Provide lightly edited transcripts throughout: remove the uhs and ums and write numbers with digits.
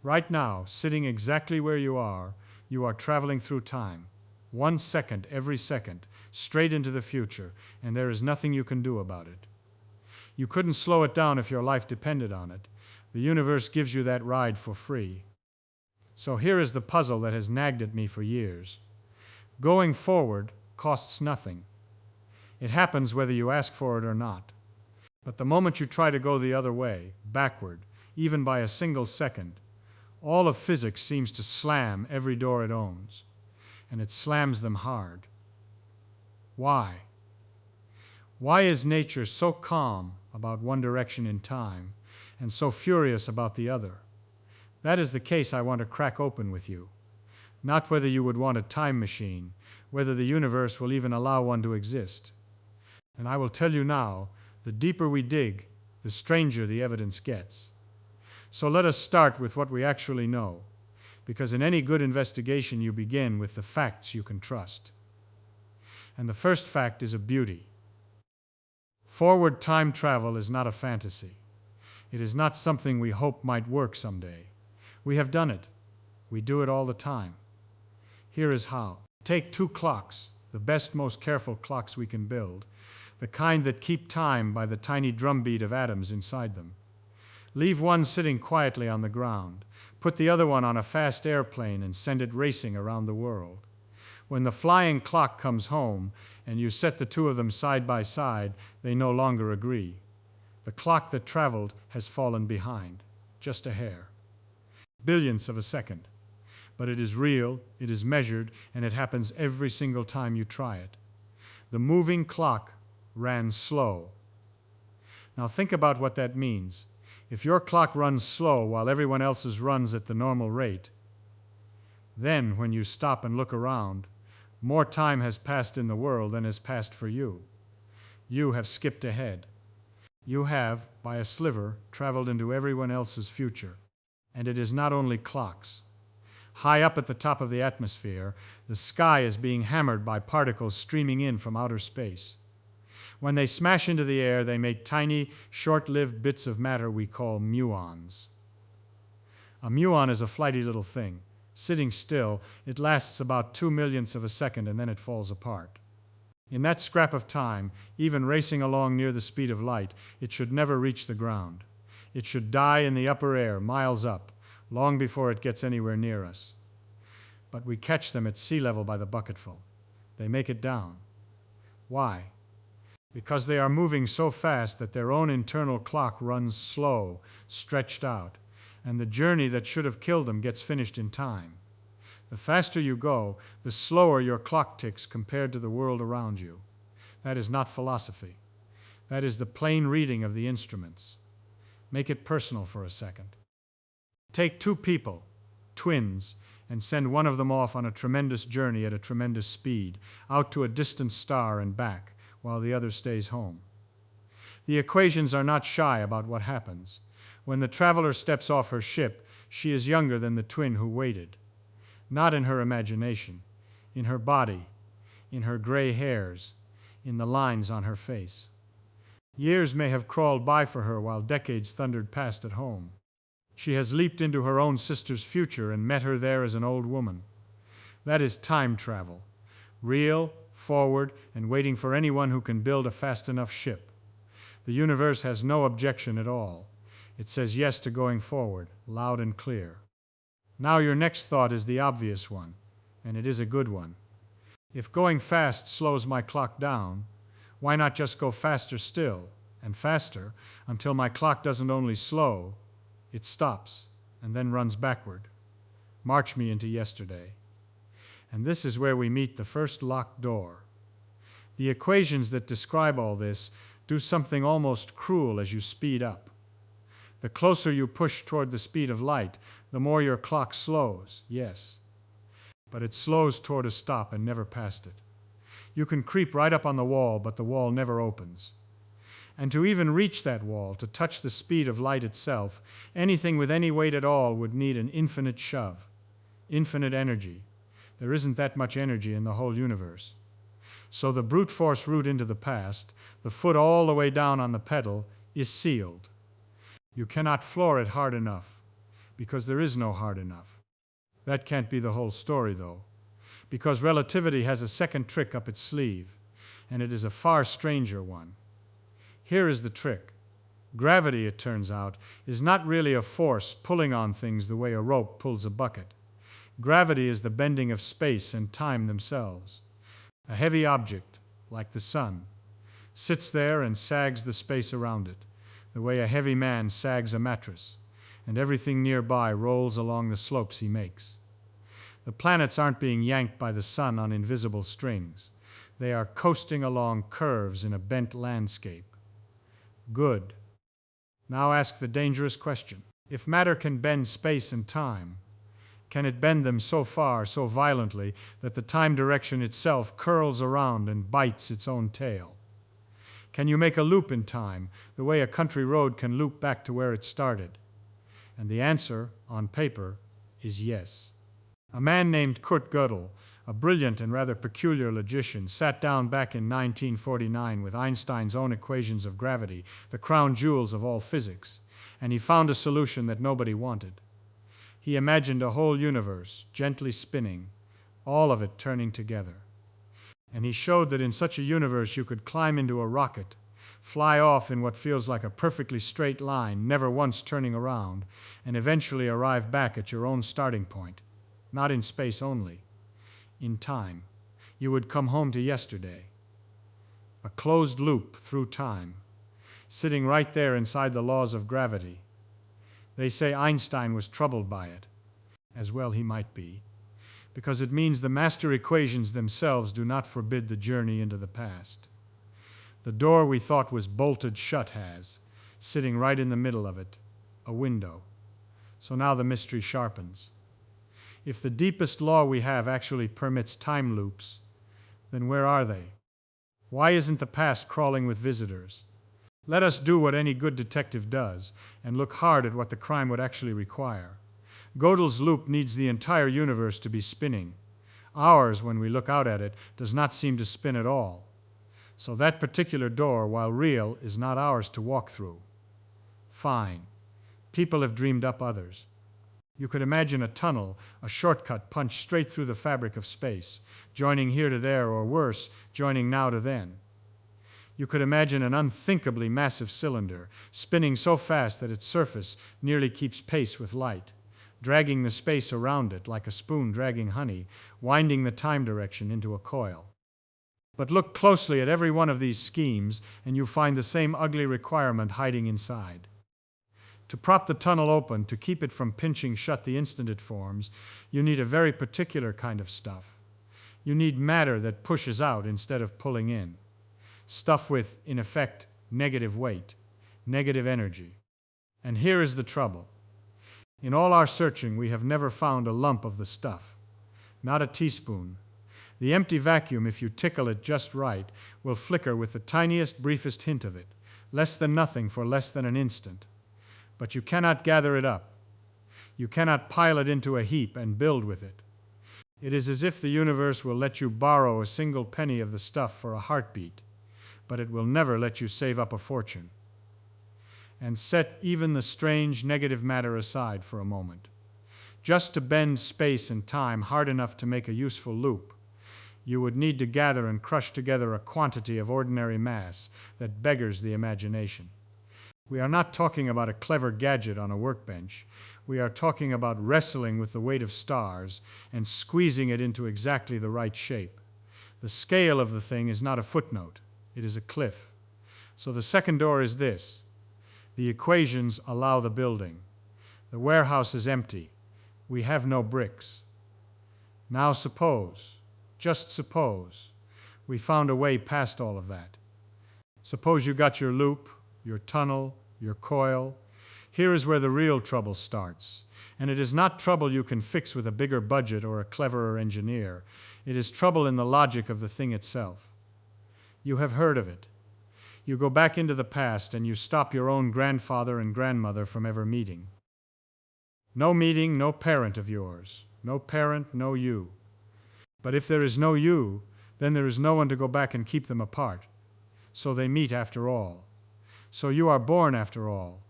Right now, sitting exactly where you are traveling through time. 1 second every second, straight into the future, and there is nothing you can do about it. You couldn't slow it down if your life depended on it. The universe gives you that ride for free. So here is the puzzle that has nagged at me for years. Going forward costs nothing. It happens whether you ask for it or not. But the moment you try to go the other way, backward, even by a single second, all of physics seems to slam every door it owns, and it slams them hard. Why? Why is nature so calm about one direction in time and so furious about the other? That is the case I want to crack open with you. Not whether you would want a time machine, whether the universe will even allow one to exist. And I will tell you now, the deeper we dig, the stranger the evidence gets. So let us start with what we actually know, because in any good investigation you begin with the facts you can trust. And the first fact is a beauty. Forward time travel is not a fantasy. It is not something we hope might work someday. We have done it. We do it all the time. Here is how. Take 2 clocks, the best, most careful clocks we can build, the kind that keep time by the tiny drumbeat of atoms inside them. Leave one sitting quietly on the ground. Put the other one on a fast airplane and send it racing around the world. When the flying clock comes home and you set the two of them side by side, they no longer agree. The clock that traveled has fallen behind, just a hair. Billionths of a second. But it is real, it is measured, and it happens every single time you try it. The moving clock ran slow. Now think about what that means. If your clock runs slow while everyone else's runs at the normal rate, then when you stop and look around, more time has passed in the world than has passed for you. You have skipped ahead. You have, by a sliver, traveled into everyone else's future. And it is not only clocks. High up at the top of the atmosphere, the sky is being hammered by particles streaming in from outer space. When they smash into the air, they make tiny, short-lived bits of matter we call muons. A muon is a flighty little thing. Sitting still, it lasts about 2/millionths of a second and then it falls apart. In that scrap of time, even racing along near the speed of light, it should never reach the ground. It should die in the upper air, miles up, long before it gets anywhere near us. But we catch them at sea level by the bucketful. They make it down. Why? Because they are moving so fast that their own internal clock runs slow, stretched out, and the journey that should have killed them gets finished in time. The faster you go, the slower your clock ticks compared to the world around you. That is not philosophy. That is the plain reading of the instruments. Make it personal for a second. Take 2 people, twins, and send one of them off on a tremendous journey at a tremendous speed, out to a distant star and back, while the other stays home. The equations are not shy about what happens. When the traveler steps off her ship, she is younger than the twin who waited. Not in her imagination, in her body, in her gray hairs, in the lines on her face. Years may have crawled by for her while decades thundered past at home. She has leaped into her own sister's future and met her there as an old woman. That is time travel, real, forward, and waiting for anyone who can build a fast enough ship. The universe has no objection at all. It says yes to going forward, loud and clear. Now your next thought is the obvious one, and it is a good one. If going fast slows my clock down, why not just go faster still, and faster, until my clock doesn't only slow, it stops, and then runs backward. March me into yesterday. And this is where we meet the first locked door. The equations that describe all this do something almost cruel as you speed up. The closer you push toward the speed of light, the more your clock slows, yes. But it slows toward a stop and never past it. You can creep right up on the wall, but the wall never opens. And to even reach that wall, to touch the speed of light itself, anything with any weight at all would need an infinite shove, infinite energy. There isn't that much energy in the whole universe. So the brute force route into the past, the foot all the way down on the pedal, is sealed. You cannot floor it hard enough. because there is no hard enough. That can't be the whole story, though, because relativity has a second trick up its sleeve, and it is a far stranger one. Here is the trick. Gravity, it turns out, is not really a force pulling on things the way a rope pulls a bucket. Gravity is the bending of space and time themselves. A heavy object, like the sun, sits there and sags the space around it, the way a heavy man sags a mattress, and everything nearby rolls along the slopes he makes. The planets aren't being yanked by the sun on invisible strings. They are coasting along curves in a bent landscape. Good. Now ask the dangerous question. If matter can bend space and time, can it bend them so far, so violently, that the time direction itself curls around and bites its own tail? Can you make a loop in time, the way a country road can loop back to where it started? And the answer, on paper, is yes. A man named Gödel, a brilliant and rather peculiar logician, sat down back in 1949 with Einstein's own equations of gravity, the crown jewels of all physics, and he found a solution that nobody wanted. He imagined a whole universe, gently spinning, all of it turning together. And he showed that in such a universe you could climb into a rocket, fly off in what feels like a perfectly straight line, never once turning around, and eventually arrive back at your own starting point. Not in space only, in time. You would come home to yesterday. A closed loop through time, sitting right there inside the laws of gravity. They say Einstein was troubled by it. As well he might be, because it means the master equations themselves do not forbid the journey into the past. The door we thought was bolted shut has, sitting right in the middle of it, a window. So now the mystery sharpens. If the deepest law we have actually permits time loops, then where are they? Why isn't the past crawling with visitors? Let us do what any good detective does and look hard at what the crime would actually require. Gödel's loop needs the entire universe to be spinning. Ours, when we look out at it, does not seem to spin at all. So that particular door, while real, is not ours to walk through. Fine. People have dreamed up others. You could imagine a tunnel, a shortcut punched straight through the fabric of space, joining here to there, or worse, joining now to then. You could imagine an unthinkably massive cylinder, spinning so fast that its surface nearly keeps pace with light, dragging the space around it like a spoon dragging honey, winding the time direction into a coil. But look closely at every one of these schemes, and you find the same ugly requirement hiding inside. To prop the tunnel open, to keep it from pinching shut the instant it forms, you need a very particular kind of stuff. You need matter that pushes out instead of pulling in. Stuff with, in effect, negative weight, negative energy. And here is the trouble. In all our searching, we have never found a lump of the stuff. Not a teaspoon. The empty vacuum, if you tickle it just right, will flicker with the tiniest, briefest hint of it, less than nothing for less than an instant. But you cannot gather it up. You cannot pile it into a heap and build with it. It is as if the universe will let you borrow a single penny of the stuff for a heartbeat, but it will never let you save up a fortune. And set even the strange negative matter aside for a moment. Just to bend space and time hard enough to make a useful loop, you would need to gather and crush together a quantity of ordinary mass that beggars the imagination. We are not talking about a clever gadget on a workbench. We are talking about wrestling with the weight of stars and squeezing it into exactly the right shape. The scale of the thing is not a footnote. It is a cliff. So the second door is this. The equations allow the building. The warehouse is empty. We have no bricks. Now suppose, just suppose, we found a way past all of that. Suppose you got your loop, your tunnel, your coil. Here is where the real trouble starts. And it is not trouble you can fix with a bigger budget or a cleverer engineer. It is trouble in the logic of the thing itself. You have heard of it. You go back into the past and you stop your own grandfather and grandmother from ever meeting. No meeting, no parent of yours. No parent, no you. But if there is no you, then there is no one to go back and keep them apart. So they meet after all. So you are born after all.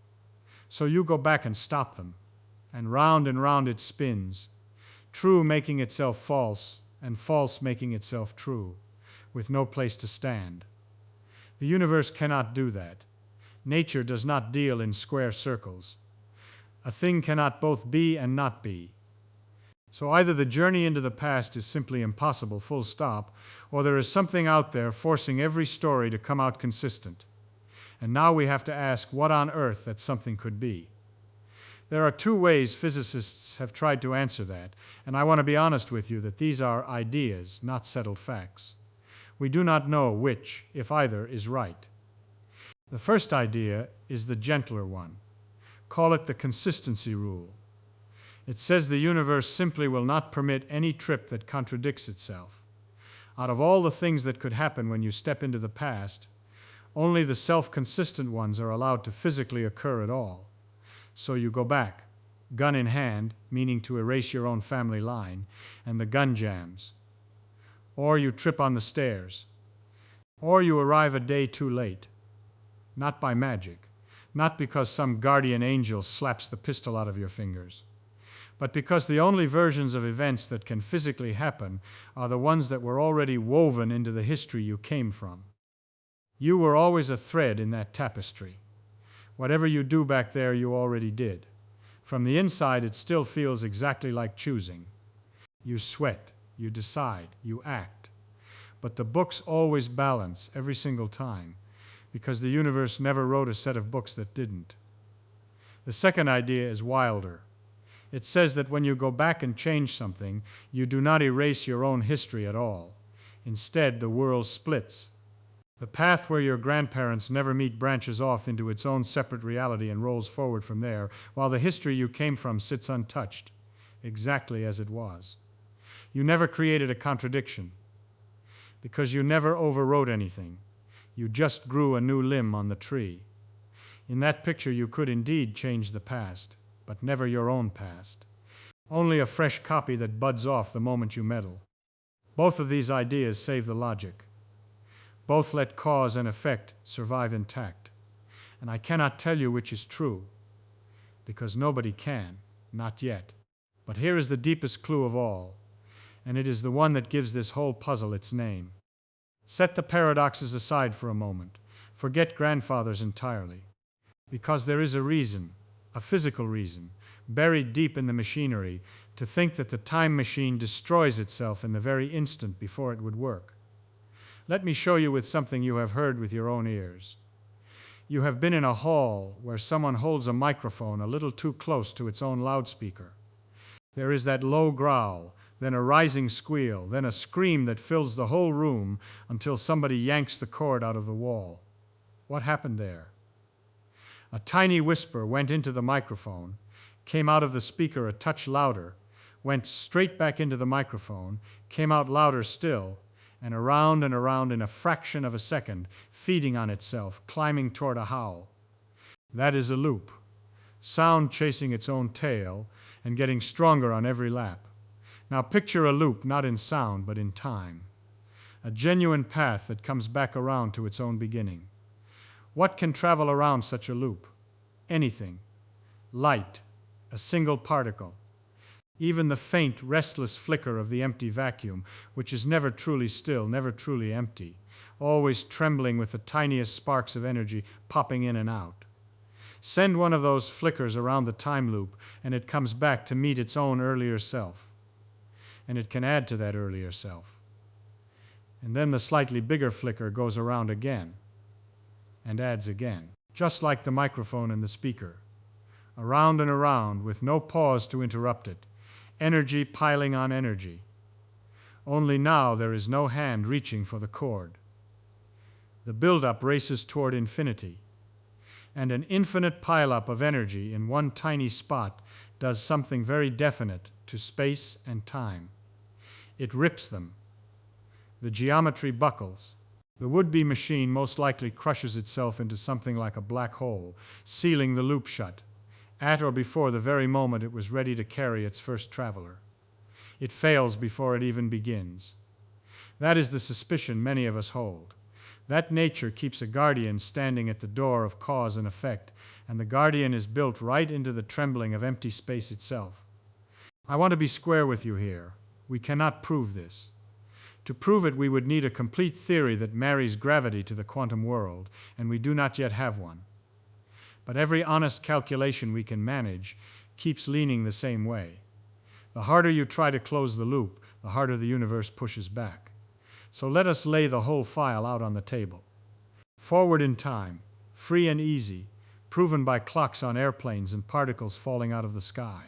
So you go back and stop them. and round it spins, true making itself false, and false making itself true, with no place to stand. The universe cannot do that. Nature does not deal in square circles. A thing cannot both be and not be. So either the journey into the past is simply impossible, full stop, or there is something out there forcing every story to come out consistent. And now we have to ask what on earth that something could be. There are two ways physicists have tried to answer that, and I want to be honest with you that these are ideas, not settled facts. We do not know which, if either, is right. The first idea is the gentler one. Call it the consistency rule. It says the universe simply will not permit any trip that contradicts itself. Out of all the things that could happen when you step into the past, only the self-consistent ones are allowed to physically occur at all. So you go back, gun in hand, meaning to erase your own family line, and the gun jams. Or you trip on the stairs. Or you arrive a day too late. Not by magic, not because some guardian angel slaps the pistol out of your fingers, but because the only versions of events that can physically happen are the ones that were already woven into the history you came from. You were always a thread in that tapestry. Whatever you do back there, you already did. From the inside, it still feels exactly like choosing. You sweat, you decide, you act. But the books always balance every single time, because the universe never wrote a set of books that didn't. The second idea is wilder. It says that when you go back and change something, you do not erase your own history at all. Instead, the world splits. The path where your grandparents never meet branches off into its own separate reality and rolls forward from there, while the history you came from sits untouched, exactly as it was. You never created a contradiction, because you never overwrote anything. You just grew a new limb on the tree. In that picture, you could indeed change the past, but never your own past. Only a fresh copy that buds off the moment you meddle. Both of these ideas save the logic. Both let cause and effect survive intact. And I cannot tell you which is true, because nobody can, not yet. But here is the deepest clue of all, and it is the one that gives this whole puzzle its name. Set the paradoxes aside for a moment. Forget grandfathers entirely. Because there is a reason, a physical reason, buried deep in the machinery, to think that the time machine destroys itself in the very instant before it would work. Let me show you with something you have heard with your own ears. You have been in a hall where someone holds a microphone a little too close to its own loudspeaker. There is that low growl, then a rising squeal, then a scream that fills the whole room until somebody yanks the cord out of the wall. What happened there? A tiny whisper went into the microphone, came out of the speaker a touch louder, went straight back into the microphone, came out louder still, and around in a fraction of a second, feeding on itself, climbing toward a howl. That is a loop. Sound chasing its own tail and getting stronger on every lap. Now picture a loop not in sound but in time. A genuine path that comes back around to its own beginning. What can travel around such a loop? Anything. Light, a single particle. Even the faint, restless flicker of the empty vacuum, which is never truly still, never truly empty, always trembling with the tiniest sparks of energy popping in and out. Send one of those flickers around the time loop, and it comes back to meet its own earlier self. And it can add to that earlier self. And then the slightly bigger flicker goes around again, and adds again, just like the microphone and the speaker. Around and around, with no pause to interrupt it. Energy piling on energy. Only now there is no hand reaching for the cord. The buildup races toward infinity. And an infinite pileup of energy in one tiny spot does something very definite to space and time. It rips them. The geometry buckles. The would-be machine most likely crushes itself into something like a black hole, sealing the loop shut, at or before the very moment it was ready to carry its first traveler. It fails before it even begins. That is the suspicion many of us hold. That nature keeps a guardian standing at the door of cause and effect, and the guardian is built right into the trembling of empty space itself. I want to be square with you here. We cannot prove this. To prove it, we would need a complete theory that marries gravity to the quantum world, and we do not yet have one. But every honest calculation we can manage keeps leaning the same way. The harder you try to close the loop, the harder the universe pushes back. So let us lay the whole file out on the table. Forward in time, free and easy, proven by clocks on airplanes and particles falling out of the sky.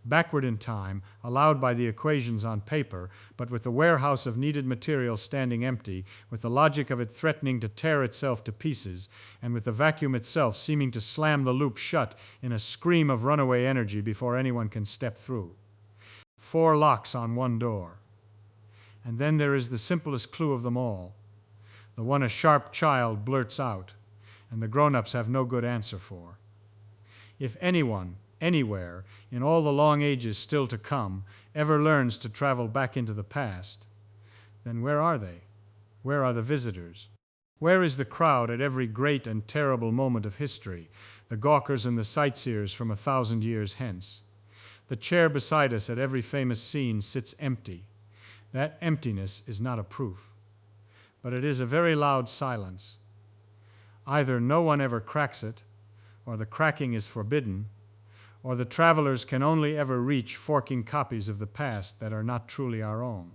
Backward in time, allowed by the equations on paper, but with the warehouse of needed material standing empty, with the logic of it threatening to tear itself to pieces, and with the vacuum itself seeming to slam the loop shut in a scream of runaway energy before anyone can step through. 4 locks on one door. And then there is the simplest clue of them all, the one a sharp child blurts out, and the grown-ups have no good answer for. If anyone, anywhere, in all the long ages still to come, ever learns to travel back into the past, then where are they? Where are the visitors? Where is the crowd at every great and terrible moment of history, the gawkers and the sightseers from 1,000 years hence? The chair beside us at every famous scene sits empty. That emptiness is not a proof, but it is a very loud silence. Either no one ever cracks it, or the cracking is forbidden, or the travelers can only ever reach forking copies of the past that are not truly our own.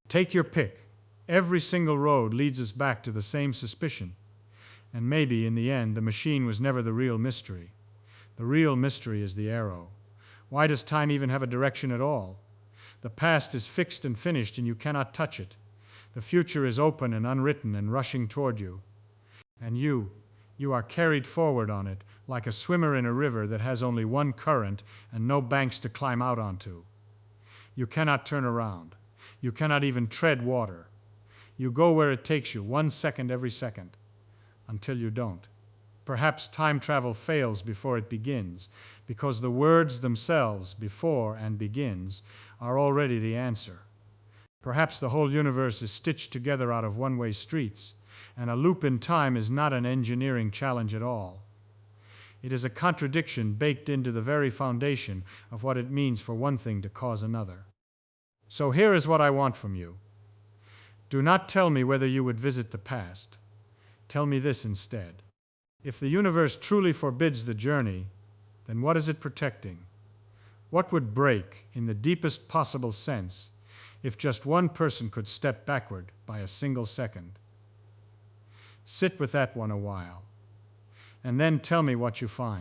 Take your pick. Every single road leads us back to the same suspicion. And maybe, in the end, the machine was never the real mystery. The real mystery is the arrow. Why does time even have a direction at all? The past is fixed and finished, and you cannot touch it. The future is open and unwritten and rushing toward you. And you are carried forward on it, like a swimmer in a river that has only one current and no banks to climb out onto. You cannot turn around. You cannot even tread water. You go where it takes you, 1 second every second, until you don't. Perhaps time travel fails before it begins, because the words themselves, before and begins, are already the answer. Perhaps the whole universe is stitched together out of one-way streets, and a loop in time is not an engineering challenge at all. It is a contradiction baked into the very foundation of what it means for one thing to cause another. So here is what I want from you. Do not tell me whether you would visit the past. Tell me this instead. If the universe truly forbids the journey, then what is it protecting? What would break, in the deepest possible sense, if just one person could step backward by a single second? Sit with that one a while, and then tell me what you find.